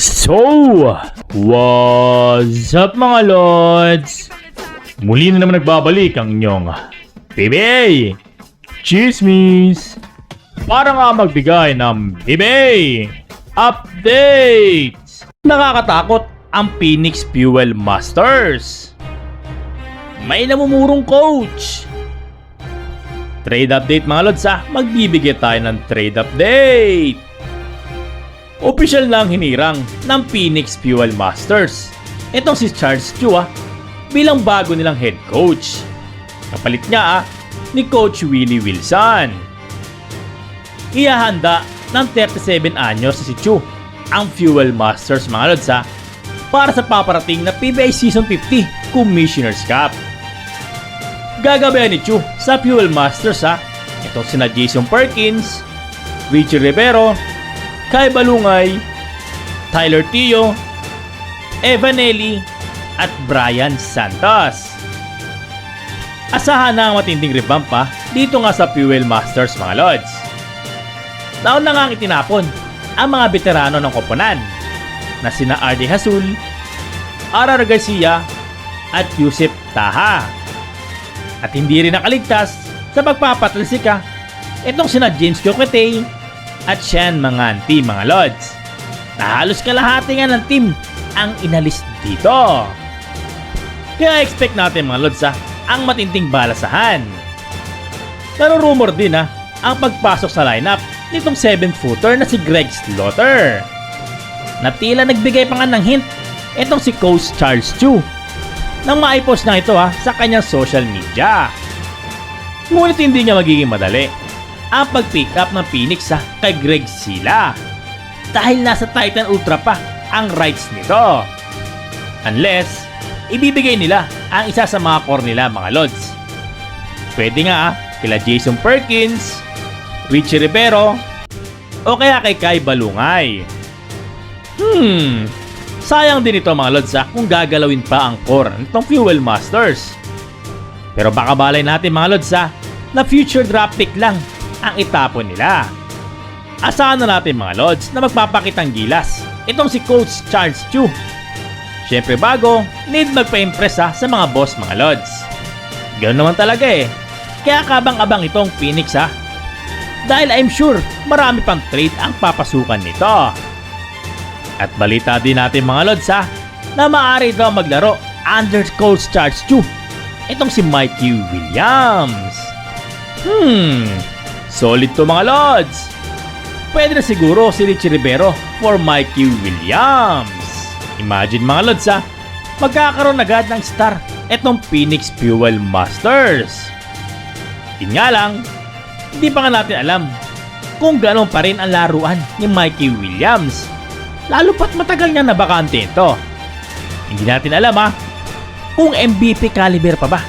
So, what's up mga lods? Muli na naman nagbabalik ang inyong PBA Chismis para nga magbigay ng PBA updates. Nakakatakot ang Phoenix Fuel Masters. May namumurong coach. Trade update mga lods magbibigay tayo ng trade update. Official na ang hinirang ng Phoenix Fuel Masters. Itong si Charles Chu bilang bago nilang head coach. Kapalit niya ni Coach Willie Wilson. Ihahanda ng 37 anyos si Chu ang Fuel Masters mga lods para sa paparating na PBA Season 50 Commissioner's Cup. Gagabayan ni Chu sa Fuel Masters itong sina Jason Perkins, Richie Rivero, Kai Balungay, Tyler Tio, Evanelli, at Brian Santos. Asahan na ang matinding revamp dito nga sa Fuel Masters mga lods. Nauna nga ang itinapon ang mga veterano ng koponan na sina RD Hasul, RR Garcia, at Yusef Taha. At hindi rin nakaligtas sa pagpapatalsika itong sina James Coquete at Sean Manganti mga lods. Na halos kalahati nga ng team ang inalis dito. Kaya expect natin mga lods ang matinding balasahan. Pero rumor din ang pagpasok sa lineup nitong 7-footer na si Greg Slaughter. Na tila nagbigay pa nga ng hint itong si Coach Charles Chu nang maipost na ito sa kanyang social media. Ngunit hindi nga magiging madali ang pag-pick up ng Phoenix kay Greg Sila dahil nasa Titan Ultra pa ang rights nito. Unless ibibigay nila ang isa sa mga core nila mga lods. Pwede nga kila Jason Perkins, Richie Rivero, o kaya kay Kai Balungay. Sayang din ito mga lods kung gagalawin pa ang core nitong Fuel Masters. Pero baka balay natin mga lods na future draft pick lang ang itapon nila. Asahan na natin mga lods na magpapakitang gilas itong si Coach Charles Chu. Siyempre bago, need magpa-impress sa mga boss mga lods. Ganoon naman talaga Kaya kabang-abang itong Phoenix dahil I'm sure marami pang trade ang papasukan nito. At balita din natin mga lods na maaari daw maglaro under Coach Charles Chu itong si Mikey Williams. Solid to mga lods. Pwede na siguro si Richie Rivero for Mikey Williams. Imagine mga lods magkakaroon agad ng star etong Phoenix Fuel Masters. Yun nga lang, hindi pa nga natin alam kung gano'n pa rin ang laruan ni Mikey Williams. Lalo pat matagal niya nabakante ito. Hindi natin alam kung MVP caliber pa ba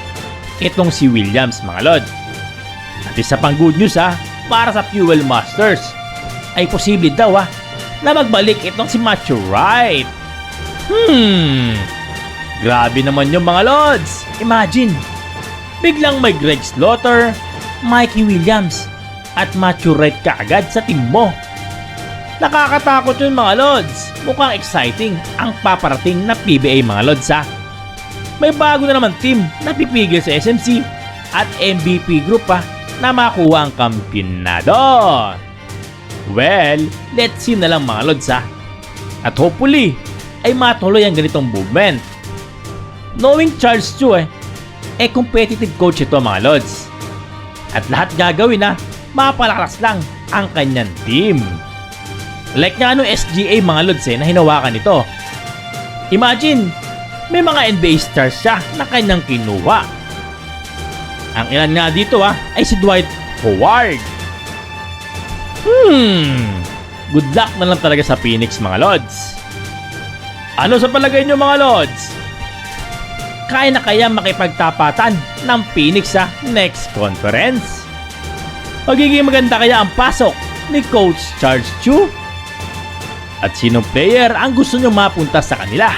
itong si Williams mga lods. At isa pang good news para sa Fuel Masters ay posible daw na magbalik itong si Matthew Wright. Grabe naman yung mga lods. Imagine, biglang may Greg Slaughter, Mikey Williams, at Matthew Wright kaagad sa team mo. Nakakatakot yun mga lods. Mukhang exciting ang paparating na PBA mga lods May bago na naman team na pipigil sa SMC at MVP group na makuha ang kampyonado. Well, let's see na lang mga lods At hopefully ay matuloy ang ganitong movement. Knowing Charles Chu competitive coach ito mga lods. At lahat gagawin mapalakas lang ang kanyang team. Like nga SGA mga lods na hinawakan ito. Imagine, may mga NBA stars siya na kanyang kinuha. Ang ilan nga dito ay si Dwight Howard. Good luck na lang talaga sa Phoenix mga lods. Ano sa palagay nyo mga lods? Kaya na kaya makipagtapatan ng Phoenix sa next conference? Magiging maganda kaya ang pasok ni Coach Charles Chu? At sinong player ang gusto nyo mapunta sa kanila?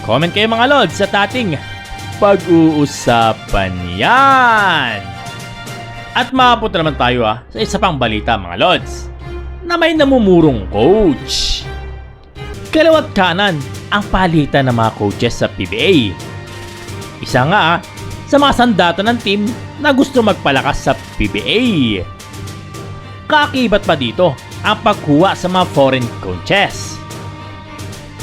Comment kayo mga lods sa ating pag-uusapan yan. At mapunta naman tayo sa isa pang balita mga lods, na may namumurong coach. Kaliwat kanan ang palitan ng mga coaches sa PBA. Isa nga sa mga sandata ng team na gusto magpalakas sa PBA. Kakibat pa dito ang pagkuha sa mga foreign coaches.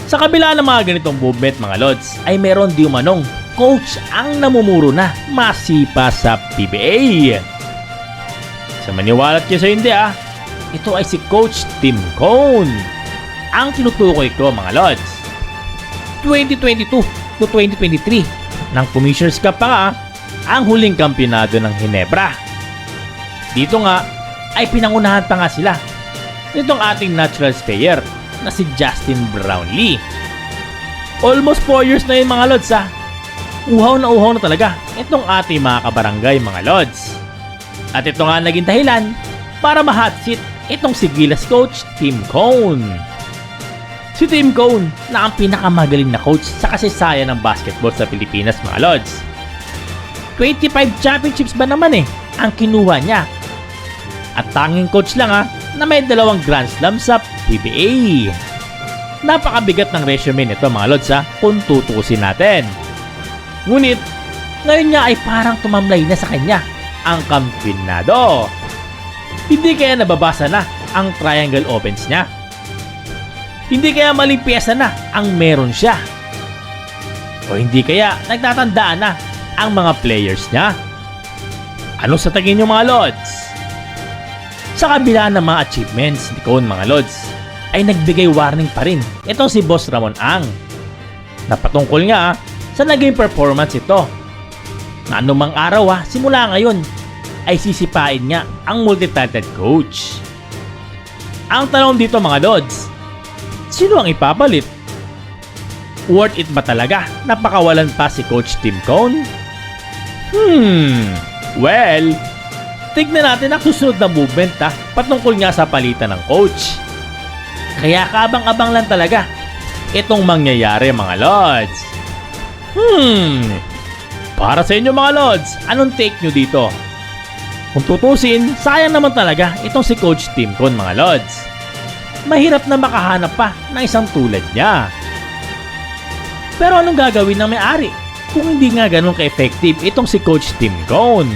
Sa kabila ng mga ganitong movement mga lods, ay meron di umanong coach ang namumuro na masipa sa PBA. Sa maniwalat kayo sa hindi ito ay si Coach Tim Cone. Ang tinutukoy ko mga lods, 2022 to 2023 ng Commissioner's Cup pa nga ang huling kampionado ng Ginebra. Dito nga ay pinangunahan pa nga sila nitong ating natural player na si Justin Brownlee. Almost 4 years na yun mga lods Uhaw na talaga itong ating mga kabarangay mga lods. At ito nga naging dahilan para ma-hot seat itong si Gilas coach Tim Cone. Si Tim Cone na ang pinakamagaling na coach sa kasaysayan ng basketball sa Pilipinas mga lods. 25 championships ba naman ang kinuha niya. At tanging coach lang na may 2 Grand Slam sa PBA. Napakabigat ng resume nito mga lods kung tutusin natin. Ngunit ngayon niya ay parang tumamlay na sa kanya ang kampionado. Hindi kaya nababasa na ang triangle offense niya? Hindi kaya maling pyesa na ang meron siya? O hindi kaya nagtatandaan na ang mga players niya? Ano sa tingin niyo mga lods? Sa kabila ng mga achievements ni Cone mga lods, ay nagbigay warning pa rin itong si Boss Ramon Ang. Napatungkol nga sa naging performance ito. Na anumang araw simula ngayon ay sisipain niya ang multi-talented coach. Ang tanong dito mga lods, sino ang ipapalit? Worth it ba talaga na pakawalan pa si Coach Tim Cone? Well, tignan natin ang susunod na movement patungkol nga sa palitan ng coach. Kaya kabang-abang lang talaga itong mangyayari mga lods. Para sa inyo mga lods, anong take nyo dito? Kung tutusin, sayang naman talaga itong si Coach Tim Cone mga lods. Mahirap na makahanap pa ng isang tulad niya. Pero anong gagawin ng may-ari kung hindi nga ganun ka-effective itong si Coach Tim Cone?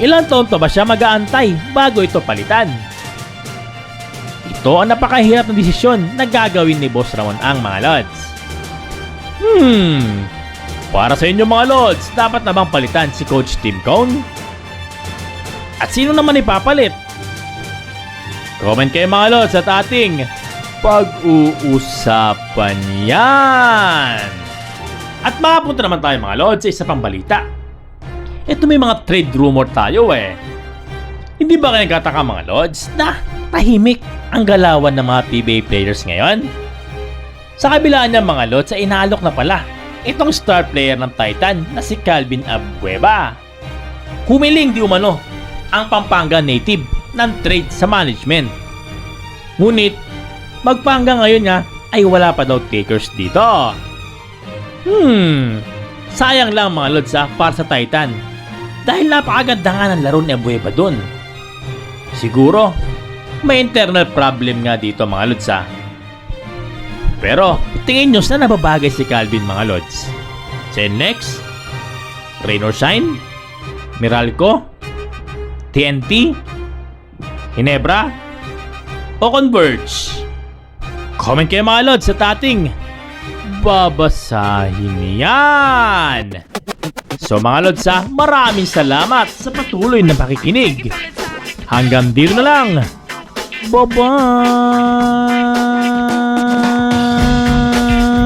Ilang taon pa ba siya mag-aantay bago ito palitan? Ito ang napakahirap na desisyon na gagawin ni Boss Ramon Ang mga lods. Para sa inyo mga lods, dapat na bang palitan si Coach Tim Cone? At sino naman ipapalit? Comment kayo mga lods at ating pag-uusapan yan. At makapunta naman tayo mga lods sa isa pang balita. Ito may mga trade rumor tayo Hindi ba kayo nagkataka mga lods na tahimik ang galawan ng mga PBA players ngayon? Sa kabila niya mga lods ay inaalok na pala itong star player ng Titan na si Calvin Abueva. Humiling di umano ang Pampanga native ng trade sa management. Ngunit magpahanggang ngayon ay wala pa daw takers dito. Sayang lang mga lods para sa Titan dahil napakaganda nga ng laro ni Abueva dun. Siguro may internal problem nga dito mga lods Pero tingin nyo na nababagay si Calvin mga lods? Say next, Rain or Shine, Meralco, TNT, Ginebra, o Converge? Comment kayo mga lods sa ating babasahin yan. So mga lods maraming salamat sa patuloy na pakikinig. Hanggang dito na lang. Bye-bye!